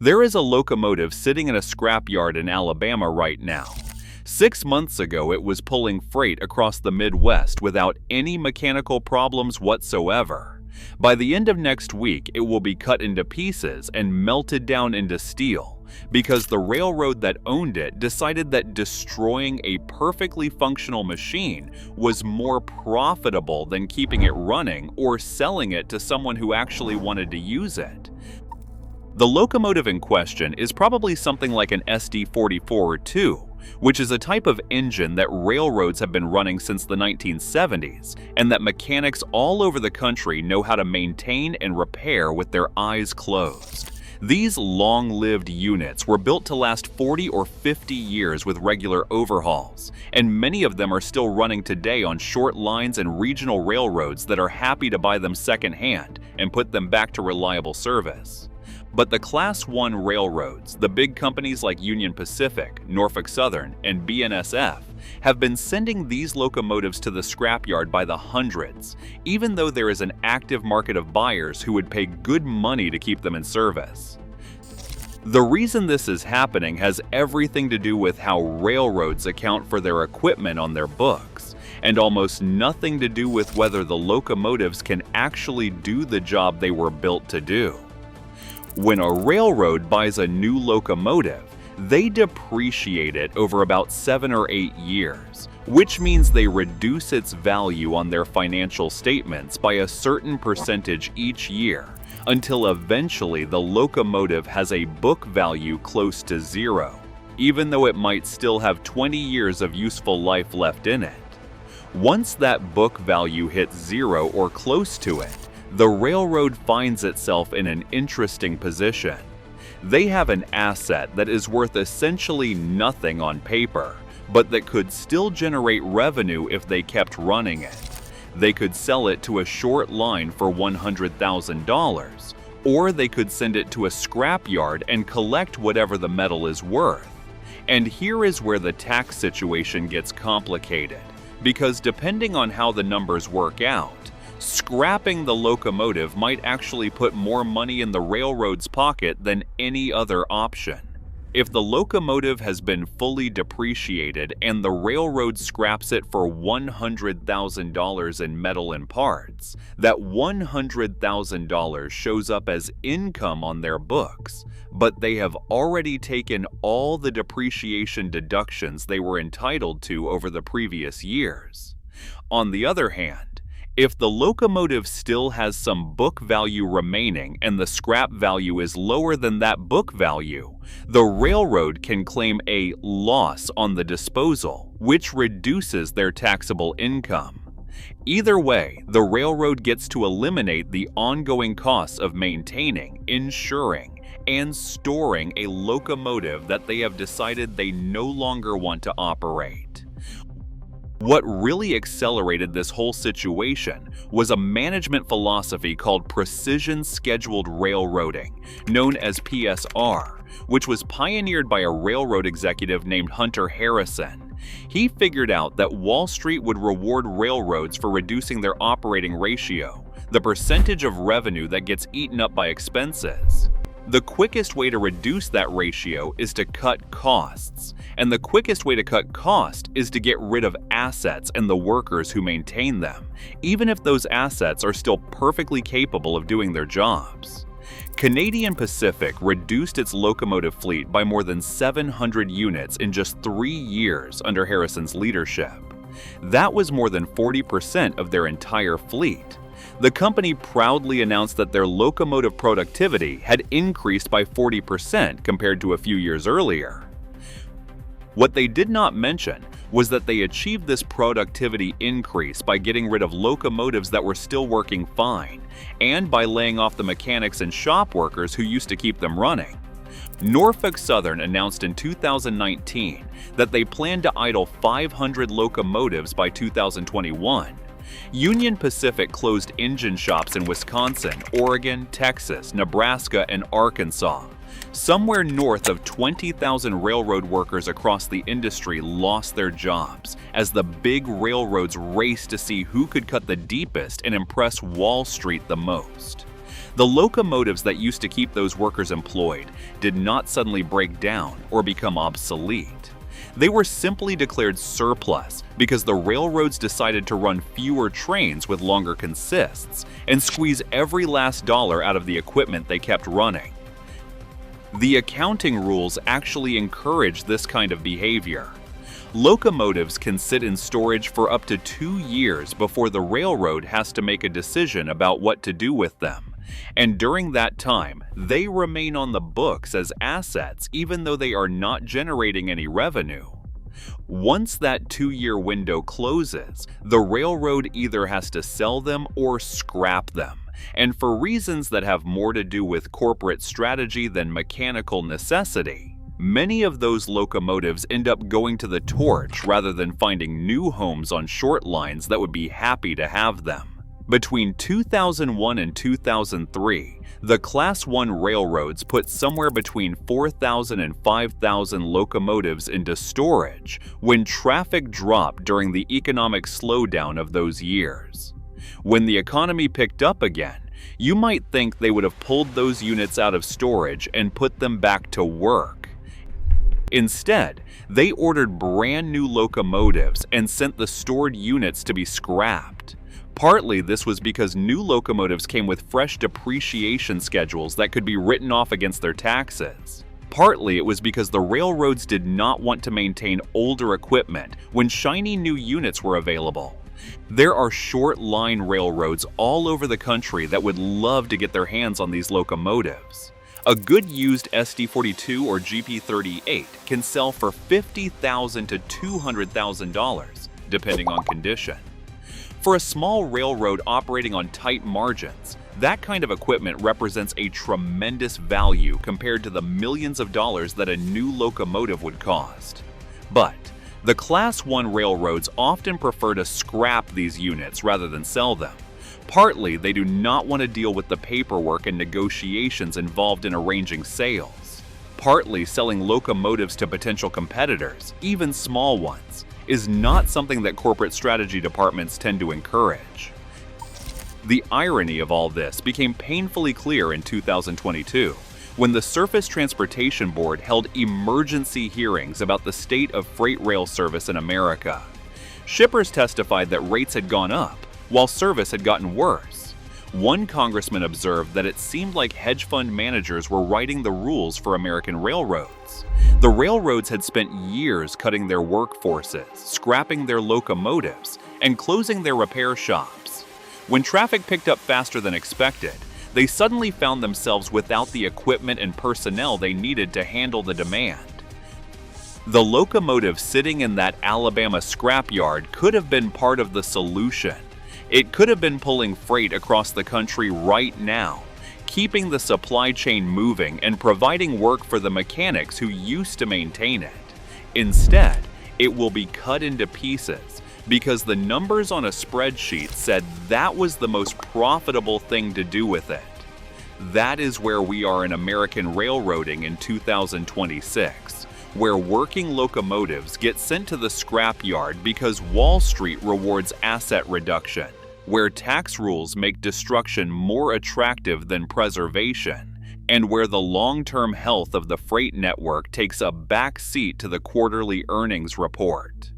There is a locomotive sitting in a scrapyard in Alabama right now. 6 months ago, it was pulling freight across the Midwest without any mechanical problems whatsoever. By the end of next week, it will be cut into pieces and melted down into steel because the railroad that owned it decided that destroying a perfectly functional machine was more profitable than keeping it running or selling it to someone who actually wanted to use it. The locomotive in question is probably something like an SD-44 or 2, which is a type of engine that railroads have been running since the 1970s, and that mechanics all over the country know how to maintain and repair with their eyes closed. These long-lived units were built to last 40 or 50 years with regular overhauls, and many of them are still running today on short lines and regional railroads that are happy to buy them secondhand and put them back to reliable service. But the Class 1 railroads, the big companies like Union Pacific, Norfolk Southern, and BNSF, have been sending these locomotives to the scrapyard by the hundreds, even though there is an active market of buyers who would pay good money to keep them in service. The reason this is happening has everything to do with how railroads account for their equipment on their books, and almost nothing to do with whether the locomotives can actually do the job they were built to do. When a railroad buys a new locomotive, they depreciate it over about 7 or 8 years, which means they reduce its value on their financial statements by a certain percentage each year, until eventually the locomotive has a book value close to zero, even though it might still have 20 years of useful life left in it. Once that book value hits zero or close to it, the railroad finds itself in an interesting position. They have an asset that is worth essentially nothing on paper, but that could still generate revenue if they kept running it. They could sell it to a short line for $100,000, or they could send it to a scrapyard and collect whatever the metal is worth. And here is where the tax situation gets complicated, because depending on how the numbers work out, scrapping the locomotive might actually put more money in the railroad's pocket than any other option. If the locomotive has been fully depreciated and the railroad scraps it for $100,000 in metal and parts, that $100,000 shows up as income on their books, but they have already taken all the depreciation deductions they were entitled to over the previous years. On the other hand, if the locomotive still has some book value remaining and the scrap value is lower than that book value, the railroad can claim a loss on the disposal, which reduces their taxable income. Either way, the railroad gets to eliminate the ongoing costs of maintaining, insuring, and storing a locomotive that they have decided they no longer want to operate. What really accelerated this whole situation was a management philosophy called precision scheduled railroading, known as PSR, which was pioneered by a railroad executive named Hunter Harrison. He figured out that Wall Street would reward railroads for reducing their operating ratio, the percentage of revenue that gets eaten up by expenses. The quickest way to reduce that ratio is to cut costs, and the quickest way to cut cost is to get rid of assets and the workers who maintain them, even if those assets are still perfectly capable of doing their jobs. Canadian Pacific reduced its locomotive fleet by more than 700 units in just 3 years under Harrison's leadership. That was more than 40% of their entire fleet. The company proudly announced that their locomotive productivity had increased by 40% compared to a few years earlier. What they did not mention was that they achieved this productivity increase by getting rid of locomotives that were still working fine, and by laying off the mechanics and shop workers who used to keep them running. Norfolk Southern announced in 2019 that they planned to idle 500 locomotives by 2021. Union Pacific closed engine shops in Wisconsin, Oregon, Texas, Nebraska, and Arkansas. Somewhere north of 20,000 railroad workers across the industry lost their jobs as the big railroads raced to see who could cut the deepest and impress Wall Street the most. The locomotives that used to keep those workers employed did not suddenly break down or become obsolete. They were simply declared surplus because the railroads decided to run fewer trains with longer consists and squeeze every last dollar out of the equipment they kept running. The accounting rules actually encourage this kind of behavior. Locomotives can sit in storage for up to 2 years before the railroad has to make a decision about what to do with them. And during that time, they remain on the books as assets even though they are not generating any revenue. Once that 2-year window closes, the railroad either has to sell them or scrap them. And for reasons that have more to do with corporate strategy than mechanical necessity, many of those locomotives end up going to the torch rather than finding new homes on short lines that would be happy to have them. Between 2001 and 2003, the Class I railroads put somewhere between 4,000 and 5,000 locomotives into storage when traffic dropped during the economic slowdown of those years. When the economy picked up again, you might think they would have pulled those units out of storage and put them back to work. Instead, they ordered brand new locomotives and sent the stored units to be scrapped. Partly this was because new locomotives came with fresh depreciation schedules that could be written off against their taxes. Partly it was because the railroads did not want to maintain older equipment when shiny new units were available. There are short-line railroads all over the country that would love to get their hands on these locomotives. A good used SD42 or GP38 can sell for $50,000 to $200,000, depending on condition. For a small railroad operating on tight margins, that kind of equipment represents a tremendous value compared to the millions of dollars that a new locomotive would cost. But the Class I railroads often prefer to scrap these units rather than sell them. Partly, they do not want to deal with the paperwork and negotiations involved in arranging sales. Partly, selling locomotives to potential competitors, even small ones, is not something that corporate strategy departments tend to encourage. The irony of all this became painfully clear in 2022, when the Surface Transportation Board held emergency hearings about the state of freight rail service in America. Shippers testified that rates had gone up, while service had gotten worse. One congressman observed that it seemed like hedge fund managers were writing the rules for American railroads. The railroads had spent years cutting their workforces, scrapping their locomotives, and closing their repair shops. When traffic picked up faster than expected, they suddenly found themselves without the equipment and personnel they needed to handle the demand. The locomotive sitting in that Alabama scrapyard could have been part of the solution. It could have been pulling freight across the country right now, keeping the supply chain moving and providing work for the mechanics who used to maintain it. Instead, it will be cut into pieces because the numbers on a spreadsheet said that was the most profitable thing to do with it. That is where we are in American railroading in 2026, where working locomotives get sent to the scrapyard because Wall Street rewards asset reduction, where tax rules make destruction more attractive than preservation, and where the long-term health of the freight network takes a back seat to the quarterly earnings report.